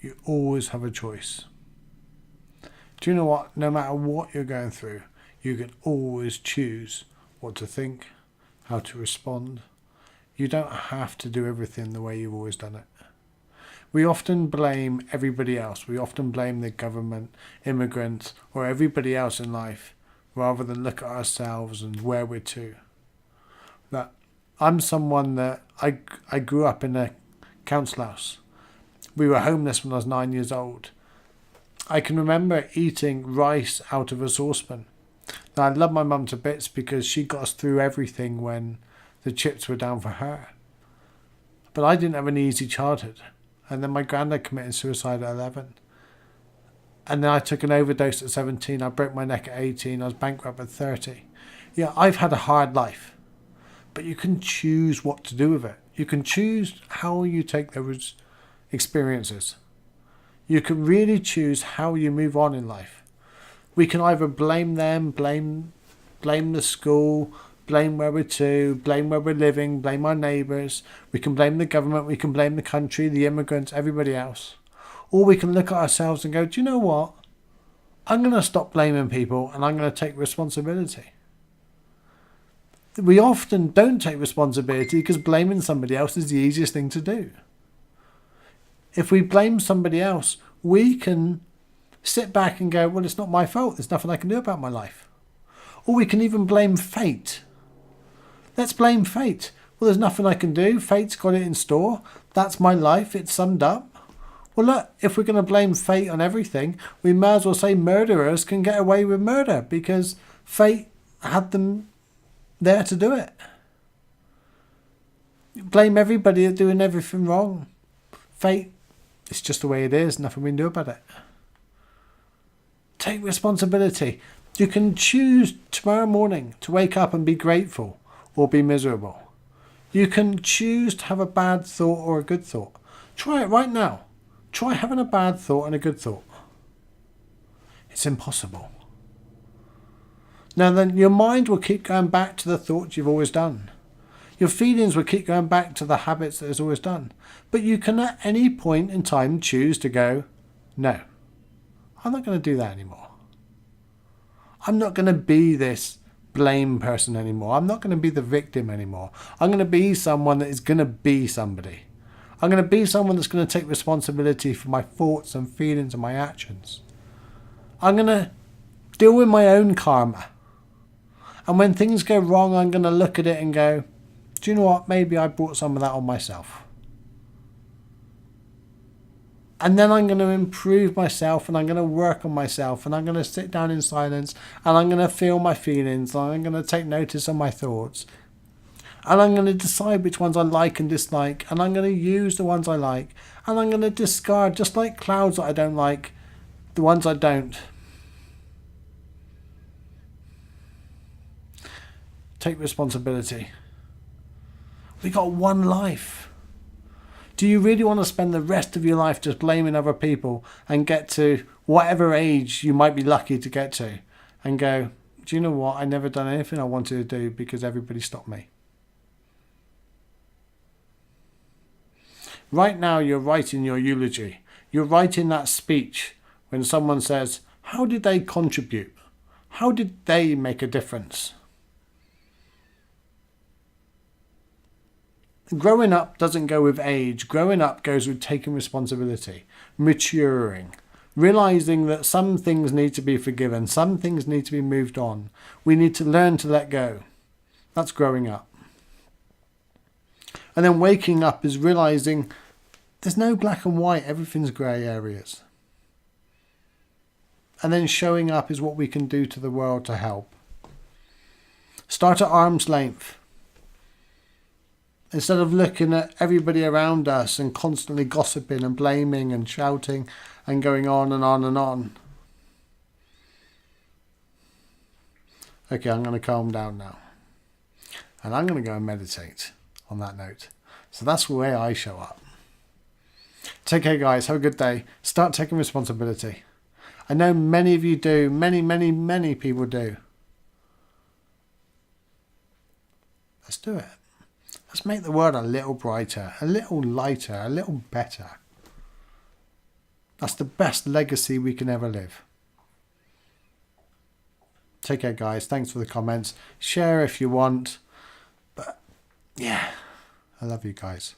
You always have a choice. Do you know what? No matter what you're going through, you can always choose what to think, how to respond. You don't have to do everything the way you've always done it. We often blame everybody else. We often blame the government, immigrants, or everybody else in life, rather than look at ourselves and where we're to. But I'm someone that I grew up in a council house. We were homeless when I was 9 years old. I can remember eating rice out of a saucepan. Now, I love my mum to bits because she got us through everything when the chips were down for her. But I didn't have an easy childhood. And then my granddad committed suicide at 11. And then I took an overdose at 17. I broke my neck at 18. I was bankrupt at 30. Yeah, I've had a hard life. But you can choose what to do with it. You can choose how you take those experiences. You can really choose how you move on in life. We can either blame them, blame the school, blame where we're to, blame where we're living, blame our neighbours. We can blame the government, we can blame the country, the immigrants, everybody else. Or we can look at ourselves and go, do you know what? I'm going to stop blaming people and I'm going to take responsibility. We often don't take responsibility because blaming somebody else is the easiest thing to do. If we blame somebody else, we can sit back and go, well, it's not my fault. There's nothing I can do about my life. Or we can even blame fate. Let's blame fate. Well, there's nothing I can do. Fate's got it in store. That's my life. It's summed up. Well, look, if we're going to blame fate on everything, we may as well say murderers can get away with murder because fate had them there to do it. Blame everybody at doing everything wrong. Fate, it's just the way it is. Nothing we can do about it. Take responsibility. You can choose tomorrow morning to wake up and be grateful or be miserable. You can choose to have a bad thought or a good thought. Try it right now. Try having a bad thought and a good thought. It's impossible. Now then, your mind will keep going back to the thoughts you've always done. Your feelings will keep going back to the habits that it's always done. But you can at any point in time choose to go, no, I'm not going to do that anymore. I'm not going to be this blame person anymore. I'm not going to be the victim anymore. I'm going to be someone that is going to be somebody. I'm going to be someone that's going to take responsibility for my thoughts and feelings and my actions. I'm going to deal with my own karma. And when things go wrong, I'm going to look at it and go, do you know what? Maybe I brought some of that on myself. And then I'm going to improve myself and I'm going to work on myself and I'm going to sit down in silence and I'm going to feel my feelings and I'm going to take notice of my thoughts. And I'm going to decide which ones I like and dislike and I'm going to use the ones I like and I'm going to discard, just like clouds that I don't like, the ones I don't. Take responsibility. We got one life. Do you really want to spend the rest of your life just blaming other people and get to whatever age you might be lucky to get to and go, do you know what? I never done anything I wanted to do because everybody stopped me. Right now you're writing your eulogy. You're writing that speech when someone says, how did they contribute? How did they make a difference? Growing up doesn't go with age. Growing up goes with taking responsibility, maturing, realising that some things need to be forgiven, some things need to be moved on. We need to learn to let go. That's growing up. And then waking up is realising there's no black and white, everything's grey areas. And then showing up is what we can do to the world to help. Start at arm's length. Instead of looking at everybody around us and constantly gossiping and blaming and shouting and going on and on and on. Okay, I'm going to calm down now. And I'm going to go and meditate on that note. So that's the way I show up. Take care, guys. Have a good day. Start taking responsibility. I know many of you do. Many people do. Let's do it. Let's make the world a little brighter, a little lighter, a little better. That's the best legacy we can ever live. Take care, guys. Thanks for the comments. Share if you want. But yeah, I love you guys.